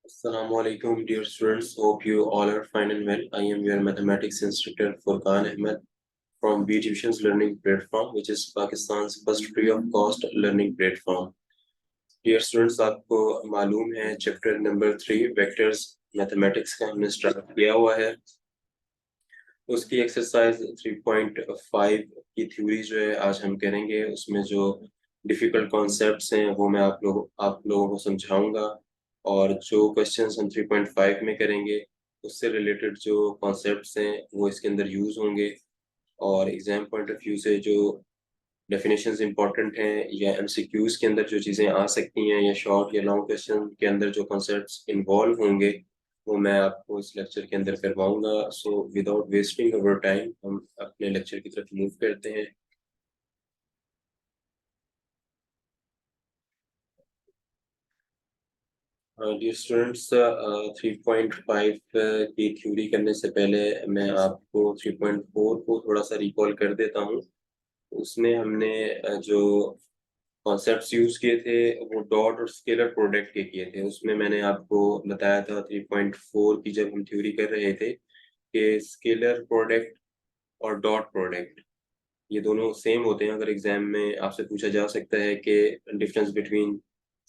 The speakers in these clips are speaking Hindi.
Assalamu alaikum, dear students. Hope you all are fine and well. I am your mathematics instructor Furqan Ahmed from B Tuitions Learning Platform, which is Pakistan's first free of cost learning platform. Dear students, आपको मालूम है चैप्टर नंबर 3 वेक्टर्स मैथमेटिक्स का हमने स्टार्ट किया हुआ है। उसकी एक्सरसाइज 3.5 की थ्योरी जो है आज हम करेंगे। उसमें जो डिफिकल्ट कॉन्सेप्ट्स हैं वो मैं आप लोगों को समझाऊंगा, और जो क्वेश्चंस हम 3.5 में करेंगे उससे रिलेटेड जो कॉन्सेप्ट्स हैं वो इसके अंदर यूज होंगे। और एग्जाम पॉइंट ऑफ व्यू से जो डेफिनेशंस इंपॉर्टेंट हैं या एमसीक्यूज के अंदर जो चीज़ें आ सकती हैं या शॉर्ट या लॉन्ग क्वेश्चन के अंदर जो कॉन्सेप्ट्स इन्वॉल्व होंगे वो मैं आपको इस लेक्चर के अंदर करवाऊंगा। So without wasting our time हम अपने लेक्चर की तरफ मूव करते हैं। डियर स्टूडेंट्स, 3.5 की थ्योरी करने से पहले मैं आपको 3.4 को थोड़ा सा रिकॉल कर देता हूँ। उसमें हमने जो कॉन्सेप्ट्स यूज किए थे वो डॉट और स्केलर प्रोडक्ट के किए थे। उसमें मैंने आपको बताया था 3.4 की जब हम थ्योरी कर रहे थे कि स्केलर प्रोडक्ट और डॉट प्रोडक्ट ये दोनों सेम होते हैं। अगर एग्जाम में आपसे पूछा जा सकता है कि डिफरेंस बिटवीन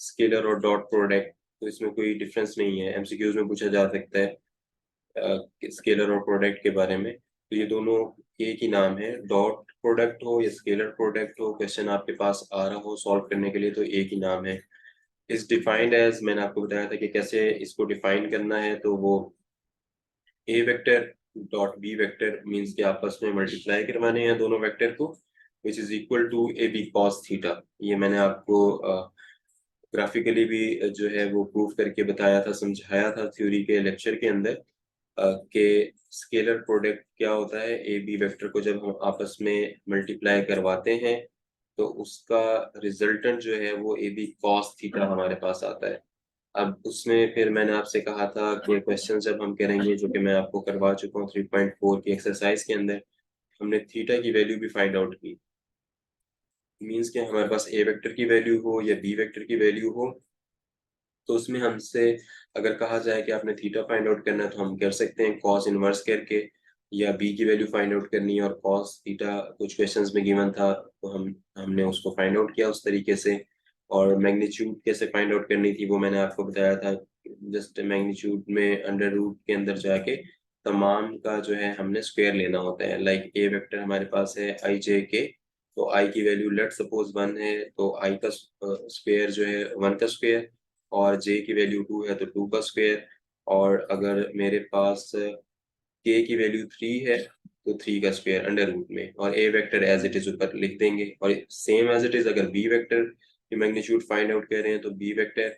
स्केलर और डॉट प्रोडक्ट, तो इसमें कोई डिफरेंस नहीं है। एमसीक्यूज में पूछा जा सकता है स्केलर और प्रोडक्ट के बारे में, तो ये दोनों एक ही नाम है। डॉट प्रोडक्ट हो या स्केलर प्रोडक्ट हो, क्वेश्चन आपके पास आ रहा हो सॉल्व करने के लिए, तो एक ही नाम है। इस डिफाइंड एज मैंने आपको बताया था कि कैसे इसको डिफाइन करना है। तो वो A vector dot B vector means कि आपस में मल्टीप्लाई करवाने हैं दोनों वेक्टर को, which is equal to A B cos theta. ये मैंने आपको ग्राफिकली भी जो है वो प्रूफ करके बताया था, समझाया था थ्योरी के लेक्चर के अंदर कि स्केलर प्रोडक्ट क्या होता है। ए बी वेक्टर को जब हम आपस में मल्टीप्लाई करवाते हैं तो उसका रिजल्टेंट जो है वो ए बी कॉस थीटा हमारे पास आता है। अब उसमें फिर मैंने आपसे कहा था कि क्वेश्चन जब हम करेंगे, जो कि मैं आपको करवा चुका हूँ 3.4 की एक्सरसाइज के अंदर, हमने थीटा की वैल्यू भी फाइंड आउट की। मीन्स कि हमारे पास ए वेक्टर की वैल्यू हो या बी वेक्टर की वैल्यू हो, तो उसमें हमसे अगर कहा जाए कि आपने थीटा फाइंड आउट करना है तो हम कर सकते हैं कॉस इनवर्स करके, या बी की वैल्यू फाइंड आउट करनी है और कॉस थीटा कुछ क्वेश्चंस में गिवन था तो हमने उसको फाइंड आउट किया उस तरीके से। और मैग्नीट्यूड कैसे फाइंड आउट करनी थी वो मैंने आपको बताया था। जस्ट मैग्नीट्यूड में अंडर रूट के अंदर जाके तमाम का जो है हमने स्क्वायर लेना होता है। लाइक ए वेक्टर हमारे पास है आई जे के, तो आई की वैल्यू लेट सपोज 1 है, तो आई का स्क्वायर जो है 1 का स्क्वायर, और जे की वैल्यू 2 है तो 2 का स्क्वायर। और अगर मेरे पास के की वैल्यू 3 है तो 3 का स्क्वायर अंडर रूट में, और ए वेक्टर एज इट इज ऊपर लिख देंगे। और सेम एज इट इज अगर बी वेक्टर की मैग्नीट्यूड फाइंड आउट कर रहे हैं तो बी वेक्टर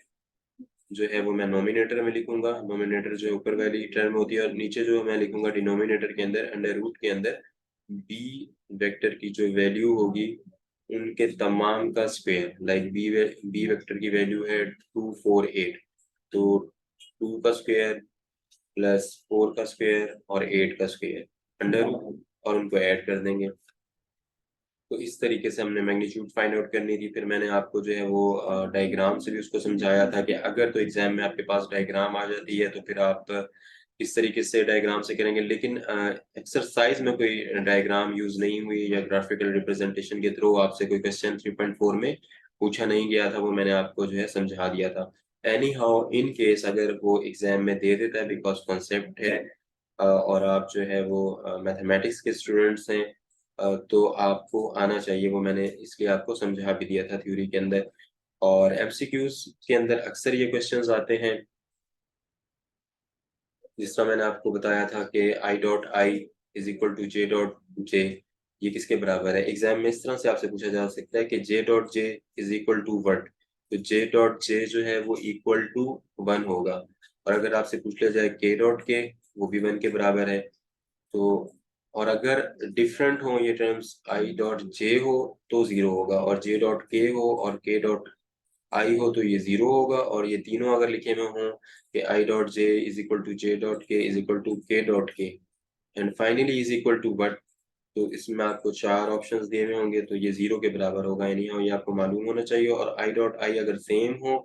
जो है वो मैं नोमिनेटर में लिखूंगा। नोमिनेटर जो ऊपर वाली टर्म होती है, और नीचे जो मैं लिखूंगा डिनोमिनेटर के अंदर अंडर रूट के अंदर बी वेक्टर की जो वैल्यू होगी उनके तमाम का स्क्वायर। लाइक बी वेक्टर की वैल्यू है 248, तो 2 का स्क्वायर प्लस 4 का स्क्वायर और 8 का स्क्वायर अंडर रूट, और उनको ऐड कर देंगे। तो इस तरीके से हमने मैग्नीट्यूड फाइंड आउट करनी थी। फिर मैंने आपको जो है वो डायग्राम से भी उसको समझाया था कि अगर तो एग्जाम में आपके पास डायग्राम आ जाती है तो फिर आप इस तरीके से डायग्राम से करेंगे, लेकिन एक्सरसाइज में कोई डायग्राम यूज नहीं हुई या ग्राफिकल रिप्रेजेंटेशन के थ्रू आपसे कोई क्वेश्चन 3.4 में पूछा नहीं गया था, वो मैंने आपको जो है समझा दिया था। एनी हाउ इन केस अगर वो एग्जाम में दे देता है, बिकॉज कॉन्सेप्ट है और आप जो है वो मैथमेटिक्स के स्टूडेंट्स हैं, तो आपको आना चाहिए। वो मैंने इसलिए आपको समझा भी दिया था थ्योरी के अंदर। और एमसीक्यूज के अंदर अक्सर ये क्वेश्चंस आते हैं, जिस तरह मैंने आपको बताया था कि I dot I is equal to J dot J, ये किसके बराबर है। एग्जाम में इस तरह से आपसे पूछा जा सकता है कि J dot J is equal to what, तो जे डॉट जे जो है वो इक्वल टू 1 होगा। और अगर आपसे पूछ लिया जाए के डॉट के, वो भी 1 के बराबर है। तो और अगर डिफरेंट हो ये टर्म्स, आई डॉट जे हो तो 0 होगा, और जे डॉट के हो और के डॉट आई हो तो ये 0 होगा। और ये तीनों अगर लिखे में हो कि I dot J is equal to J dot K is equal to K dot K and finally is equal to but, तो इसमें आपको 4 ऑप्शंस दिए हुए होंगे, तो ये 0 के बराबर होगा। यानी हो ये आपको मालूम होना चाहिए। और आई डॉट आई अगर सेम हो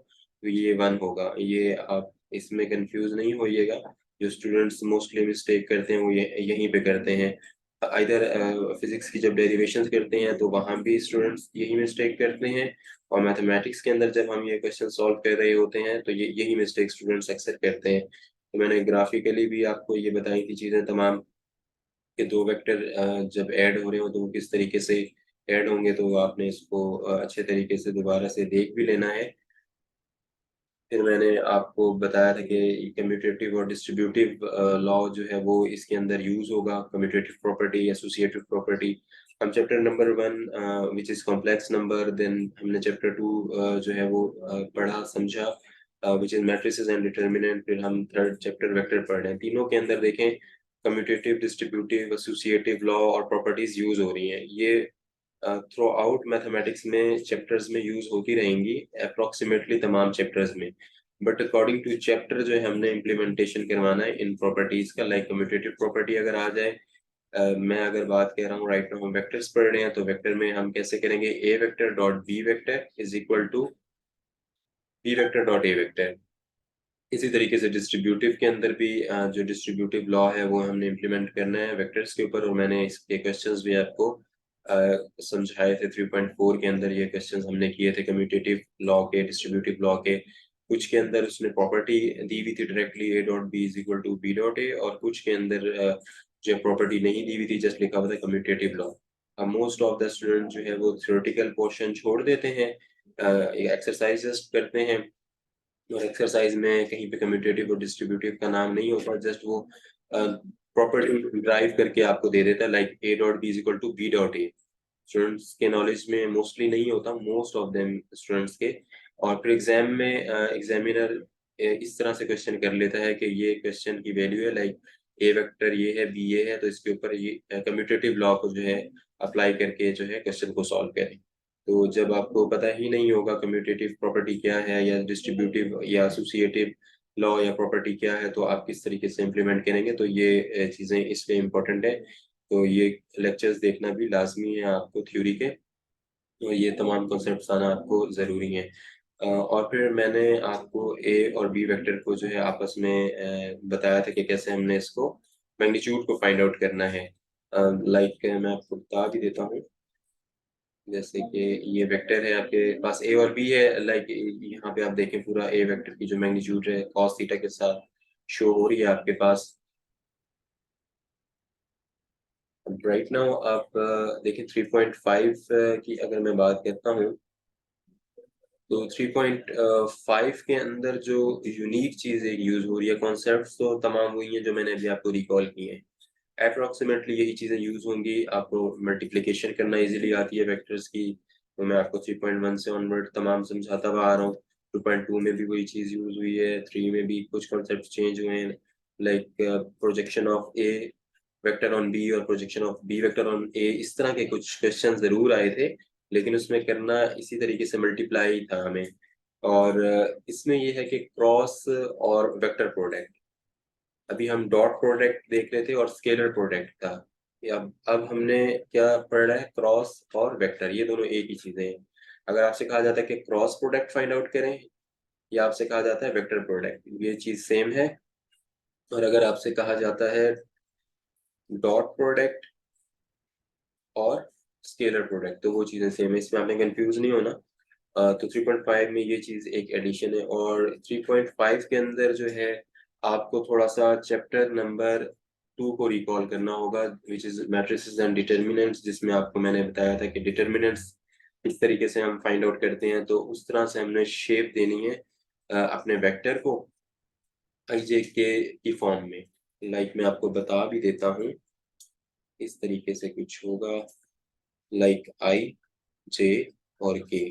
तो ये 1 होगा। ये आप इसमें कंफ्यूज नहीं होइएगा। जो स्टूडेंट्स मोस्टली मिस्टेक करते हैं वो यहीं पे करते हैं। इधर फिजिक्स की जब डेरिवेशंस करते हैं तो वहाँ भी स्टूडेंट्स यही मिस्टेक करते हैं, और मैथमेटिक्स के अंदर जब हम ये क्वेश्चन सॉल्व कर रहे होते हैं तो ये यही मिस्टेक स्टूडेंट्स अक्सर करते हैं। तो मैंने ग्राफिकली भी आपको ये बताई थी चीज़ें तमाम, कि दो वेक्टर जब ऐड हो रहे हो तो वो किस तरीके से ऐड होंगे, तो आपने इसको अच्छे तरीके से दोबारा से देख भी लेना है। फिर मैंने आपको बताया था कि कम्यूटेटिव और डिस्ट्रीब्यूटिव लॉ जो है वो इसके अंदर यूज होगा, कम्यूटेटिव प्रॉपर्टी, एसोसिएटिव प्रॉपर्टी। हम chapter number 1 which is complex number, then हमने चैप्टर 2 जो है वो पढ़ा समझा, which is matrices and determinant. फिर हम थर्ड चैप्टर वेक्टर पढ़ रहे हैं। तीनों के अंदर देखें कम्यूटेटिव, डिस्ट्रीब्यूटिव, एसोसिएटिव लॉ और प्रॉपर्टीज यूज हो रही हैं। ये थ्रू आउट मैथमेटिक्स में चैप्टर्स में यूज होती रहेंगी, अप्रोक्सीमेटली तमाम चैप्टर्स में। बट अकॉर्डिंग टू चैप्टर जो है हमने इम्प्लीमेंटेशन करवाना है इन प्रॉपर्टीज का। लाइक कम्यूटेटिव प्रॉपर्टी अगर आ जाए, मैं अगर बात कर रहा हूँ राइट नाउ हम वेक्टर्स पढ़ रहे हैं, तो वेक्टर में हम कैसे करेंगे, A vector dot B vector is equal to B vector dot A vector. इसी तरीके से डिस्ट्रीब्यूटिव के अंदर भी जो डिस्ट्रीब्यूटिव लॉ है वो हमने इम्प्लीमेंट करना है वेक्टर्स के ऊपर, और मैंने इसके क्वेश्चंस भी आपको समझाए थे। 3.4 के अंदर ये क्वेश्चंस हमने किए थे कम्यूटेटिव लॉ के, डिस्ट्रीब्यूटिव लॉ के। कुछ के अंदर उसने प्रॉपर्टी दी हुई थी directly, A dot B is equal to B dot A, और कुछ के अंदर जो प्रॉपर्टी नहीं दी हुई थी, जस्ट लिखा हुआ था कम्यूटेटिव लॉ। अब मोस्ट ऑफ द स्टूडेंट जो है वो थ्योरेटिकल पोर्शन छोड़ देते हैं, एक्सरसाइजेस करते हैं, और एक्सरसाइज में कहीं पे कम्यूटेटिव और डिस्ट्रीब्यूटिव का नाम नहीं होता, जस्ट वो प्रॉपर्टी ड्राइव करके आपको दे देता है, like A dot B is equal to B dot A. Students के नॉलेज में मोस्टली नहीं होता, मोस्ट ऑफ देम स्टूडेंट्स के। और फिर एग्जाम में एग्जामिनर इस तरह से क्वेश्चन कर लेता है कि ये क्वेश्चन की वैल्यू है, लाइक ए वेक्टर ये है, बी ये है, तो इसके ऊपर ये कम्यूटेटिव लॉ को जो है अप्लाई करके जो है क्वेश्चन को सॉल्व करें। तो जब आपको पता ही नहीं होगा कम्यूटेटिव प्रॉपर्टी क्या है, या डिस्ट्रीब्यूटिव या एसोसिएटिव लॉ या प्रॉपर्टी क्या है, तो आप किस तरीके से इम्प्लीमेंट करेंगे, तो ये चीज़ें इसलिए इम्पोर्टेंट है। तो ये लेक्चर्स देखना भी लाजमी है आपको थ्योरी के, तो ये तमाम कॉन्सेप्ट्स आना आपको ज़रूरी हैं। और फिर मैंने आपको ए और बी वेक्टर को जो है आपस में बताया था कि कैसे हमने इसको मैग्नीट्यूड को फाइंड आउट करना है। लाइक मैं आपको बता भी देता हूँ, जैसे कि ये वेक्टर है आपके पास ए और बी है, लाइक यहाँ पे आप देखें पूरा ए वेक्टर की जो मैग्नीट्यूड है कॉस थीटा के साथ शो हो रही है आपके पास। राइट नाउ आप देखिए 3.5 की अगर मैं बात करता हूँ, तो 3.5 के अंदर जो यूनिक चीज़ एक यूज़ हो रही है, कॉन्सेप्ट्स तो तमाम वही हैं जो मैंने अभी आपको रिकॉल किए हैं। अप्रोक्सीमेटली यही चीज़ें यूज़ होंगी। आपको मल्टीप्लिकेशन करना इजीली आती है वेक्टर्स की, तो मैं आपको 3.1 से ऑनवर्ड तमाम समझाता हुआ आ रहा हूँ। 2.2 में भी वही चीज़ यूज़ हुई है, 3 में भी कुछ कॉन्सेप्ट चेंज हुए हैं, like projection of A vector on B और projection of B vector on A, इस तरह के कुछ क्वेश्चन ज़रूर आए थे, लेकिन उसमें करना इसी तरीके से मल्टीप्लाई था हमें। और इसमें ये है कि क्रॉस और वेक्टर प्रोडक्ट, अभी हम डॉट प्रोडक्ट देख रहे थे और स्केलर प्रोडक्ट था। अब हमने क्या पढ़ा है, क्रॉस और वेक्टर, ये दोनों एक ही चीजें हैं। अगर आपसे कहा जाता है कि क्रॉस प्रोडक्ट फाइंड आउट करें, या आपसे कहा जाता है वेक्टर प्रोडक्ट, ये चीज सेम है। और अगर आपसे कहा जाता है डॉट प्रोडक्ट और स्केलर प्रोडक्ट, तो वो चीजें सेम है, इसमें आपने कंफ्यूज नहीं होना। तो 3.5 में ये चीज एक एडिशन है, और 3.5 के अंदर जो है आपको थोड़ा सा चैप्टर नंबर 2 को रिकॉल करना होगा, विच इज मैट्रिसेस एंड डिटर्मिनेंट्स, जिसमें आपको मैंने बताया था कि डिटर्मिनेंट्स किस तरीके से हम फाइंड आउट करते हैं, तो उस तरह से हमने शेप देनी है अपने वेक्टर को आईजे के की फॉर्म में। लाइक मैं आपको बता भी देता हूँ, इस तरीके से कुछ होगा, लाइक आई जे और के,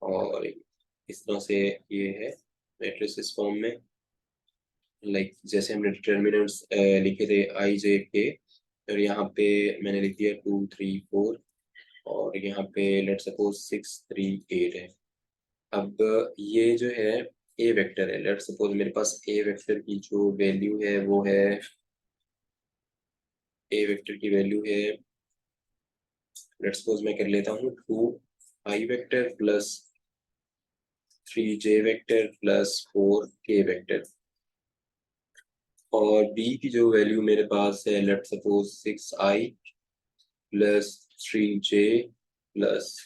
और इस तरह से ये है मैट्रिसेस फॉर्म में। लाइक जैसे हमने डिटर्मिनेंट्स लिखे थे आई जे के, और यहाँ पे मैंने लिख दिया 2 3 4, और यहाँ पे लेट सपोज 6 3 8 है। अब ये जो है ए वेक्टर है, लेट सपोज मेरे पास ए वेक्टर की जो वैल्यू है वो है, ए वेक्टर की वैल्यू है, लेट सपोज मैं कर लेता हूँ 2 I vector plus 3j vector plus 4k vector, और b की जो वैल्यू मेरे पास है, let suppose 6i plus 3j plus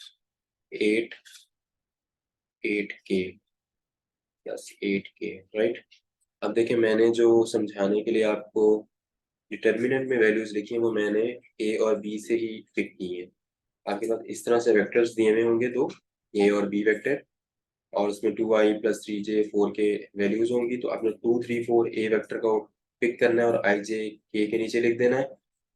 8k plus 8k, right. अब देखिए, मैंने जो समझाने के लिए आपको डिटर्मिनेंट में वैल्यूज लिखी हैं वो मैंने ए और बी से ही पिक की है। आपके पास इस तरह से वेक्टर्स दिए हुए होंगे तो ए और बी वेक्टर, और उसमें 2i plus 3j 4k values होंगी, तो आपने 2 3 4 ए वेक्टर को पिक करना है और i j k के नीचे लिख देना है,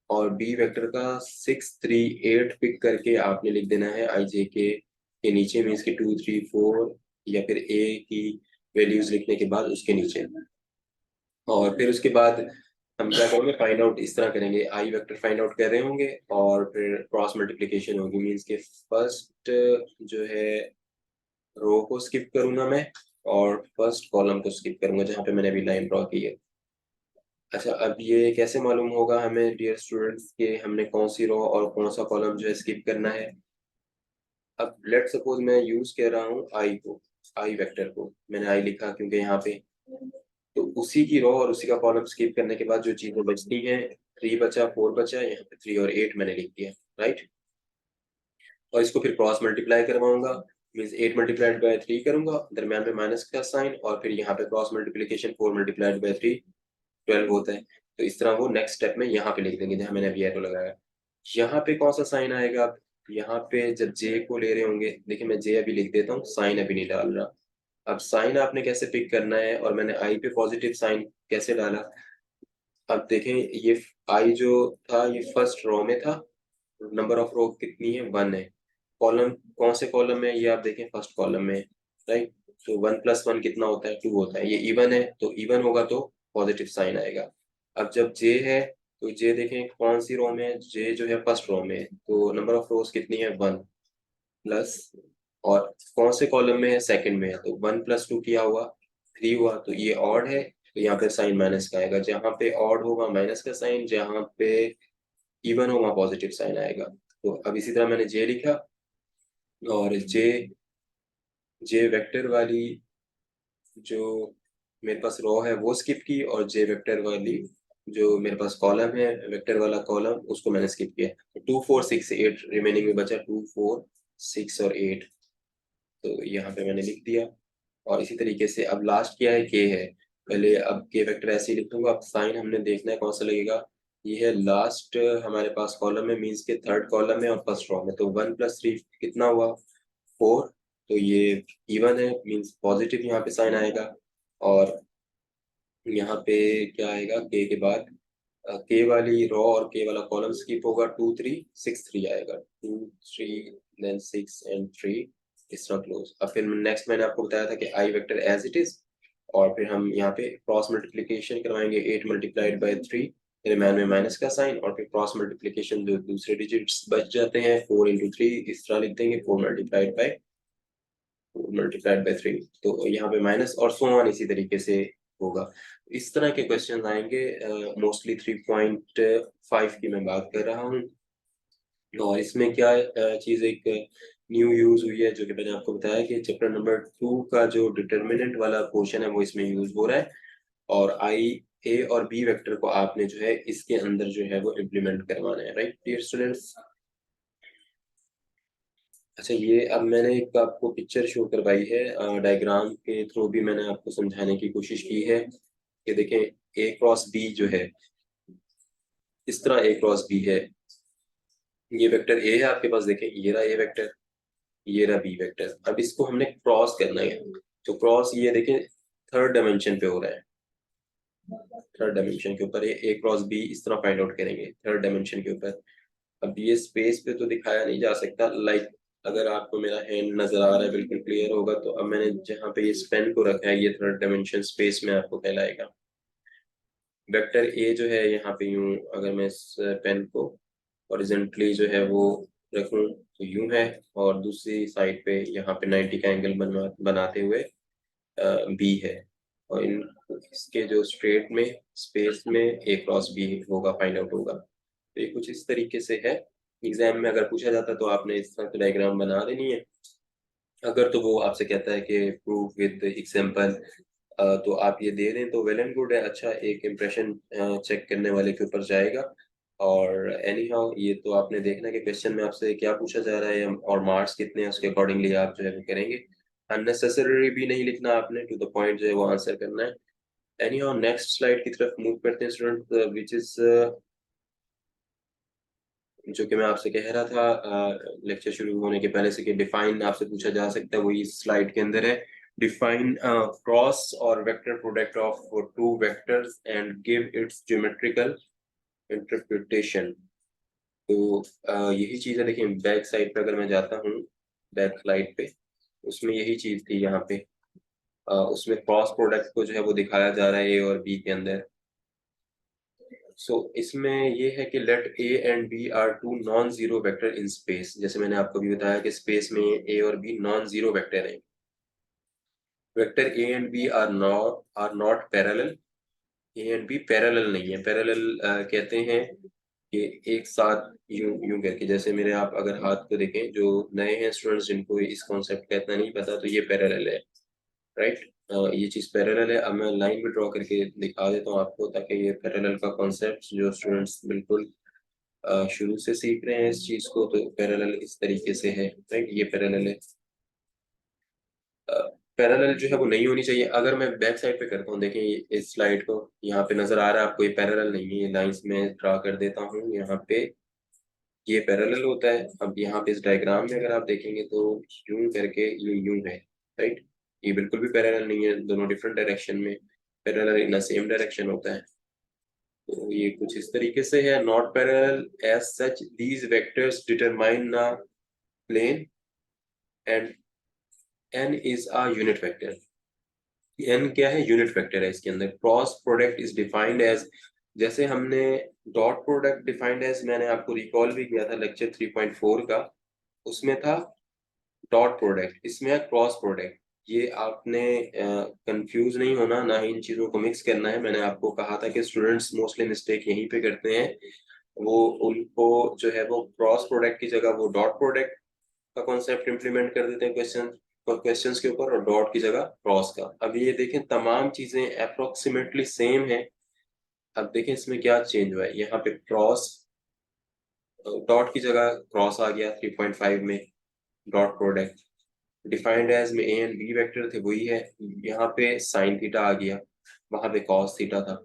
और बी वेक्टर का 6 3 8 पिक करके आपने लिख देना है i j k के नीचे, मीन्स कि 2 3 4 या फिर ए की वैल्यूज लिखने के बाद उसके नीचे। और फिर उसके बाद हम क्या करेंगे, फाइंड आउट इस तरह करेंगे, आई वेक्टर फाइंड आउट कर रहे होंगे और फिर क्रॉस मल्टीप्लिकेशन होगी, मीन्स के फर्स्ट जो है रो को स्किप करूंगा मैं और फर्स्ट कॉलम को स्किप करूंगा जहां पे मैंने अभी लाइन ड्रॉ की है। अच्छा, अब ये कैसे मालूम होगा हमें डियर स्टूडेंट्स के हमने कौन सी रो और कौन सा कॉलम जो है स्किप करना है? अब लेट सपोज मैं यूज कर रहा हूँ आई को, आई वेक्टर को मैंने आई लिखा क्योंकि यहाँ पे, तो उसी की रो और उसी का कॉलम स्किप करने के बाद जो चीजें बचती हैं, 3 बचा 4 बचा, यहाँ पे 3 और 8 मैंने लिख दिया, राइट। और इसको फिर क्रॉस मल्टीप्लाई करवाऊंगा, मीन्स 8 मल्टीप्लाइड बाय 3 करूंगा, दरम्यान में माइनस का साइन, और फिर यहाँ पे क्रॉस मल्टीप्लिकेशन 4 मल्टीप्लाइड बाय 3 12 होता है। तो इस तरह वो नेक्स्ट स्टेप में यहाँ पे लिख देंगे जहाँ मैंने अभी एरो लगाया। यहाँ पे कौन सा साइन आएगा? अब यहाँ पे जब जे को ले रहे होंगे, देखिए मैं जे अभी लिख देता हूँ, साइन अभी नहीं डाल रहा। अब साइन आपने कैसे पिक करना है, और मैंने आई पे पॉजिटिव साइन कैसे डाला? अब देखें, ये आई जो था ये फर्स्ट रो में था, नंबर ऑफ रो कितनी है, 1 है। कॉलम कौन से कॉलम में, ये आप देखें फर्स्ट कॉलम में, राइट। तो 1 प्लस 1 कितना होता है, 2 होता है, ये इवन है तो इवन होगा तो पॉजिटिव साइन आएगा। अब जब जे है तो जे देखें कौन सी रो में है, जे जो है फर्स्ट रो में है, तो नंबर ऑफ रोज कितनी है, 1 प्लस, और कौन से कॉलम में है, सेकंड में है, तो 1 प्लस 2 किया हुआ 3 हुआ, तो ये ऑड है, तो यहाँ पे साइन माइनस का आएगा, जहाँ पे ऑड होगा माइनस का साइन, जहाँ पे इवन होगा पॉजिटिव साइन आएगा। तो अब इसी तरह मैंने जे लिखा, और जे जे वेक्टर वाली जो मेरे पास रो है वो स्किप की, और जे वेक्टर वाली जो मेरे पास कॉलम है, वेक्टर वाला कॉलम, उसको मैंने स्किप किया। तो 2 4 6 8 रिमेनिंग में बचा, 2 4 6 और 8, तो यहाँ पे मैंने लिख दिया। और इसी तरीके से अब लास्ट क्या है, के है, पहले अब के वेक्टर ऐसे ही लिख दूंगा। अब साइन हमने देखना है कौन सा लगेगा, ये है लास्ट हमारे पास कॉलम में, मीन्स के थर्ड कॉलम में और फर्स्ट रो में, तो 1 प्लस 3 कितना हुआ, 4, तो ये इवन है, मीन्स पॉजिटिव यहाँ पे साइन आएगा। और यहाँ पे क्या आएगा, के बाद के वाली रो और के वाला कॉलम स्किप होगा, 2 3 6 3 आएगा, 2 3 देन 6 एंड 3, इस तरह क्लोज। अब फिर नेक्स्ट मैंने आपको बताया था कि आई वेक्टर एज इट इज, और फिर हम यहाँ पे क्रॉस मल्टीप्लिकेशन करवाएंगे, 8 मल्टीप्लाइड बाय 3, रिमाइंड में माइनस का साइन, और फिर क्रॉस मल्टीप्लिकेशन जो दूसरे डिजिट्स बच जाते हैं 4 इंटू 3 इस तरह लिख देंगे, 4 मल्टीप्लाइड बाय 3, तो यहाँ पे माइनस और सो ऑन इसी तरीके से होगा। इस तरह के क्वेश्चन आएंगे, मोस्टली 3.5 की मैं बात कर रहा हूँ। और इसमें क्या चीज एक न्यू यूज हुई है, जो कि मैंने आपको बताया कि चैप्टर नंबर 2 का जो डिटर्मिनेंट वाला पोर्शन है वो इसमें यूज हो रहा है, और आई ए और बी वेक्टर को आपने जो है इसके अंदर जो है वो इम्प्लीमेंट करवाना है, राइट डियर स्टूडेंट्स। अच्छा, ये अब मैंने एक आपको पिक्चर शो करवाई है, डायग्राम के थ्रू भी मैंने आपको समझाने की कोशिश की है कि देखें, ए क्रॉस बी जो है, इस तरह ए क्रॉस बी है, ये वेक्टर ए है आपके पास, देखें ये रहा ए वेक्टर, ये रहा बी वेक्टर। अब इसको हमने क्रॉस करना है, तो क्रॉस ये देखें थर्ड डायमेंशन पे हो रहा है, थर्ड डायमेंशन के ऊपर ए क्रॉस बी इस तरह फाइंड आउट करेंगे थर्ड डायमेंशन के ऊपर। अब ये स्पेस पे तो दिखाया नहीं जा सकता, लाइक अगर आपको मेरा हैंड नजर आ रहा है बिल्कुल क्लियर होगा, तो अब मैंने जहाँ पे इस पेन को रखा है ये थर्ड डायमेंशन स्पेस में आपको कहलाएगा। वेक्टर ए जो है यहाँ पे यूं, अगर मैं इस पेन को हॉरिजॉन्टली जो है वो रखूं तो यूं है, और दूसरी साइड पे यहाँ पे 90 का एंगल बनाते हुए बी है, और इन इसके जो स्ट्रेट में स्पेस में ए क्रॉस बी होगा, फाइंड आउट होगा। तो ये कुछ इस तरीके से है, एग्जाम में अगर पूछा जाता तो आपने इस तरह की डायग्राम बना देनी है। अगर तो वो आपसे कहता है कि प्रूव विद एग्जांपल, तो आप ये दे दें तो वेल एंड गुड है, अच्छा एक इम्प्रेशन चेक करने वाले के ऊपर जाएगा। और एनी हाउ ये तो आपने देखना कि क्वेश्चन में आपसे क्या पूछा जा रहा है और मार्क्स कितने हैं उसके अकॉर्डिंगली आप जो है वो करेंगे। अननेसेसरी भी नहीं लिखना आपने, टू द पॉइंट जो है वो आंसर करना है। एनी हाउ नेक्स्ट स्लाइड की तरफ मूव करते हैं स्टूडेंट, विच इज जो कि मैं आपसे कह रहा था लेक्चर शुरू होने के पहले से कि डिफाइन आपसे पूछा जा सकता है, वही स्लाइड के अंदर है। डिफाइन क्रॉस और vector product of two vectors and give its geometrical interpretation. तो यही चीज है, देखिए बैक साइड पे अगर मैं जाता हूँ, बैक स्लाइड पे, उसमें यही चीज थी यहाँ पे। उसमें क्रॉस प्रोडक्ट को जो है वो दिखाया जा रहा है ए और बी के अंदर। इसमें ये है कि let A and B are two non zero vector in space, जैसे मैंने आपको भी बताया कि स्पेस में ए और बी नॉन जीरो वेक्टर हैं। Vector A and B are not parallel. A and B parallel नहीं है। पैरेलल कहते हैं कि एक साथ यूं यूं करके, जैसे मेरे आप अगर हाथ को देखें, जो नए हैं स्टूडेंट्स जिनको इस कॉन्सेप्ट का इतना नहीं पता, तो ये पैरेलल है, राइट। ये चीज पैरेलल है। अब मैं लाइन भी ड्रॉ करके दिखा देता हूँ आपको, ताकि ये पैरेलल का कॉन्सेप्ट जो स्टूडेंट्स बिल्कुल शुरू से सीख रहे हैं इस चीज को, तो पैरेलल इस तरीके से है, राइट। ये पैरेलल है। पैरेलल जो है वो नहीं होनी चाहिए। अगर मैं बैक साइड पे करता हूँ, देखें इस स्लाइड को, यहाँ पे नजर आ रहा है आपको ये पैरेलल नहीं है। ये लाइंस में ड्रा कर देता हूँ यहाँ पे, ये पैरेलल होता है। अब यहाँ पे इस डायग्राम में अगर आप देखेंगे तो यूं करके ये यूं है, राइट। ये बिल्कुल भी पैरेलल नहीं है, दोनों डिफरेंट डायरेक्शन में। पैरेलल इन सेम डायरेक्शन होता है। तो ये कुछ इस तरीके से है, not parallel as such these vectors determine a plane and n is a unit vector. n क्या है? यूनिट वेक्टर है। इसके अंदर cross product is defined as, जैसे हमने डॉट प्रोडक्ट डिफाइंड एज, मैंने आपको रिकॉल भी किया था लेक्चर 3.4 का, उसमें था डॉट प्रोडक्ट, इसमें है क्रॉस प्रोडक्ट। ये आपने कंफ्यूज नहीं होना, ना ही इन चीजों को मिक्स करना है। मैंने आपको कहा था कि स्टूडेंट्स मोस्टली मिस्टेक यहीं पे करते हैं, वो उनको जो है वो क्रॉस प्रोडक्ट की जगह वो डॉट प्रोडक्ट का कॉन्सेप्ट इंप्लीमेंट कर देते हैं क्वेश्चंस के ऊपर, और डॉट की जगह क्रॉस का। अब ये देखें तमाम चीजें अप्रोक्सीमेटली सेम है। अब देखें इसमें क्या चेंज हुआ है, यहाँ पे क्रॉस, डॉट की जगह क्रॉस आ गया 3.5 में। डॉट प्रोडक्ट डिफाइंड एज में ए एंड बी वेक्टर थे, वही है। यहाँ पे साइन थीटा आ गया, वहां पे कॉस थीटा था।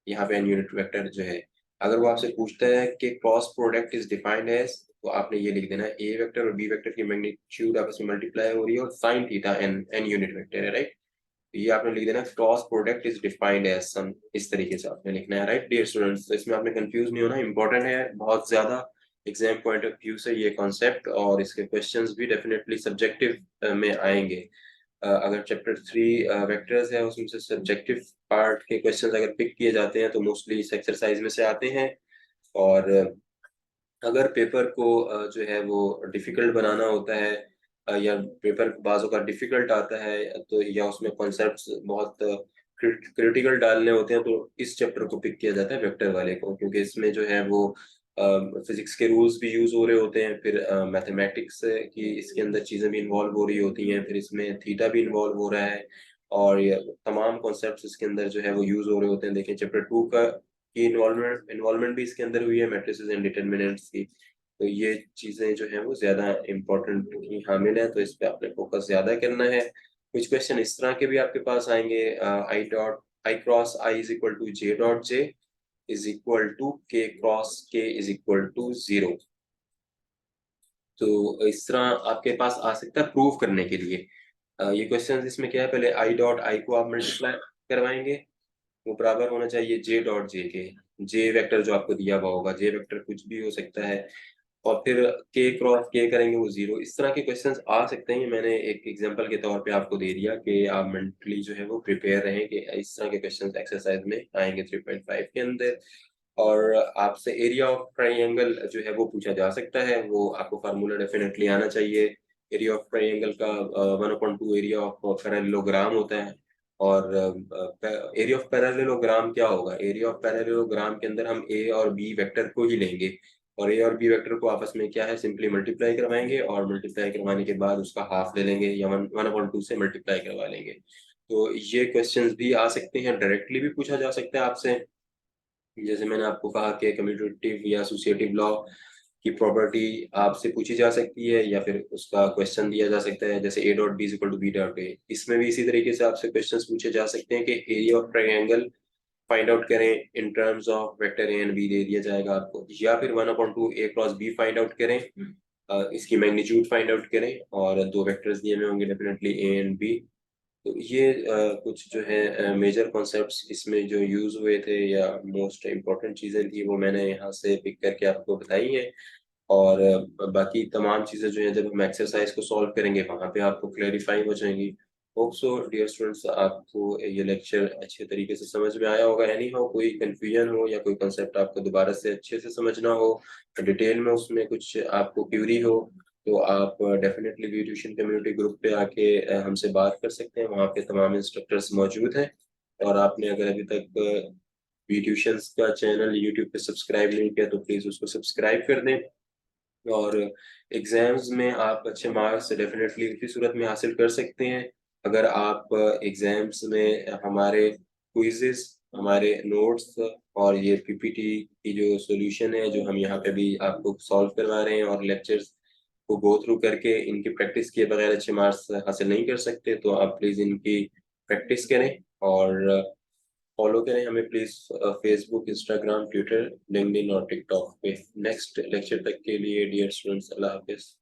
यहाँ पे एन यूनिट वेक्टर जो है, अगर वो आपसे पूछता है कि cross product is defined as, तो आपने ये लिख देना, ए वेक्टर और बी वेक्टर की मैग्नीट्यूड आपस में मल्टीप्लाई हो रही है और sine theta N N unit vector है, राइट। ये आपने लिख देना cross product is defined as some, इस तरीके से आपने लिखना है, राइट डियर स्टूडेंट्स। तो इसमें आपने कंफ्यूज नहीं होना, इंपॉर्टेंट है बहुत ज्यादा एग्जाम पॉइंट ऑफ व्यू से ये कॉन्सेप्ट, और इसके क्वेश्चंस भी डेफिनेटली सब्जेक्टिव में आएंगे। अगर चैप्टर 3 वेक्टर्स है, उसमें से सब्जेक्टिव पार्ट के क्वेश्चंस अगर पिक किए जाते हैं तो मोस्टली इस एक्सरसाइज में से आते हैं। और अगर पेपर को जो है वो डिफिकल्ट बनाना होता है, या पेपर बाजों का डिफिकल्ट आता है, तो या उसमें कॉन्सेप्ट्स बहुत क्रिटिकल डालने होते हैं, तो इस चैप्टर को पिक किया जाता है वेक्टर वाले को, क्योंकि इसमें जो है वो फिजिक्स के रूल्स भी यूज हो रहे होते हैं, फिर मैथमेटिक्स की इसके अंदर चीजें भी इन्वॉल्व हो रही होती हैं, फिर इसमें थीटा भी इन्वॉल्व हो रहा है, और ये तमाम कॉन्सेप्ट्स इसके अंदर जो है वो यूज हो रहे होते हैं। देखिए चैप्टर 2 का की इन्वॉल्वमेंट भी इसके अंदर हुई है, मैट्रिसेस एंड डिटरमिनेंट्स की। तो ये चीजें जो है वो ज्यादा इंपॉर्टेंट की हामिल है, तो इस पे आपने फोकस ज्यादा करना है। कुछ क्वेश्चन इस तरह के भी आपके पास आएंगे, I cross I is equal to J dot J is equal to K cross K is equal to 0। तो इस तरह आपके पास आ सकता है प्रूव करने के लिए। ये क्वेश्चन इसमें क्या है, पहले आई डॉट आई को आप मल्टीप्लाई करवाएंगे, वो बराबर होना चाहिए जे डॉट जे के। जे वेक्टर जो आपको दिया हुआ होगा, जे वेक्टर कुछ भी हो सकता है, और फिर के क्रॉस के करेंगे वो 0। इस तरह के क्वेश्चंस आ सकते हैं। मैंने एक एग्जांपल के तौर पे आपको दे दिया कि आप मेंटली जो है वो प्रिपेयर रहें कि इस तरह के क्वेश्चंस एक्सरसाइज में आएंगे 3.5 के अंदर। और आपसे एरिया ऑफ ट्राइंगल जो है वो पूछा जा सकता है, वो आपको फार्मूला डेफिनेटली आना चाहिए। एरिया ऑफ ट्राइंगल का 1/2 एरिया ऑफ पैरेललोग्राम होता है। और एरिया ऑफ पैरेललोग्राम क्या होगा? एरिया ऑफ पैरेललोग्राम के अंदर हम ए और बी वेक्टर को ही लेंगे। और ए और बी वेक्टर को आपस में क्या है सिंपली मल्टीप्लाई करवाएंगे और मल्टीप्लाई करवाने के बाद उसका हाफ ले लेंगे या 1/2 से मल्टीप्लाई करवा लेंगे। तो ये क्वेश्चंस भी आ सकते हैं, डायरेक्टली भी पूछा जा सकता है आपसे। जैसे मैंने आपको कहा कि कम्यूटेटिव या एसोसिएटिव लॉ की प्रॉपर्टी आपसे पूछी जा सकती है या फिर उसका क्वेश्चन दिया जा सकता है, जैसे A dot B is equal to B dot A. इसमें भी इसी तरीके से आपसे क्वेश्चंस पूछे जा सकते हैं कि area of triangle find out करें in terms of vector A and B दे दिया जाएगा आपको, या फिर 1/2 A cross B find out करें, इसकी मैग्नीट्यूड फाइंड आउट करें और दो वेक्टर्स दिए हुए होंगे डेफिनेटली ए एंड बी। तो ये कुछ जो है मेजर कॉन्सेप्ट्स इसमें जो यूज हुए थे या मोस्ट इम्पोर्टेंट चीजें थी वो मैंने यहाँ से पिक करके आपको बताई हैं। और बाकी तमाम चीजें जो है जब हम एक्सरसाइज को सॉल्व करेंगे वहां पे आपको क्लेरिफाई हो जाएंगी। होप सो डियर स्टूडेंट्स आपको ये लेक्चर अच्छे तरीके से समझ में आया होगा। एनी हो कोई कंफ्यूजन हो या कोई कंसेप्ट आपको दोबारा से अच्छे से समझना हो, डिटेल में उसमें कुछ आपको क्यूरी हो, तो आप definitely V tuition community group पे आके हमसे बात कर सकते हैं। वहाँ पे तमाम इंस्ट्रक्टर्स मौजूद हैं। और आपने अगर अभी तक वी ट्यूशंस का चैनल यूट्यूब पे सब्सक्राइब नहीं किया तो प्लीज़ उसको सब्सक्राइब कर दें। और एग्जाम्स में आप अच्छे मार्क्स डेफिनेटली इसी सूरत में हासिल कर सकते हैं अगर आप एग्जाम्स में हमारे क्विज़ेस, हमारे नोट्स और ये पीपीटी की जो सॉल्यूशन है जो हम यहाँ पे भी आपको सॉल्व करवा रहे हैं और लेक्चर्स को गो थ्रू करके इनकी प्रैक्टिस किए बगैर अच्छे मार्क्स हासिल नहीं कर सकते, तो आप प्लीज़ इनकी प्रैक्टिस करें और फॉलो करें हमें please Facebook, Instagram, Twitter, LinkedIn और टिकटॉक पे। नेक्स्ट लेक्चर तक के लिए डियर स्टूडेंट्स, अल्लाह हाफिज़।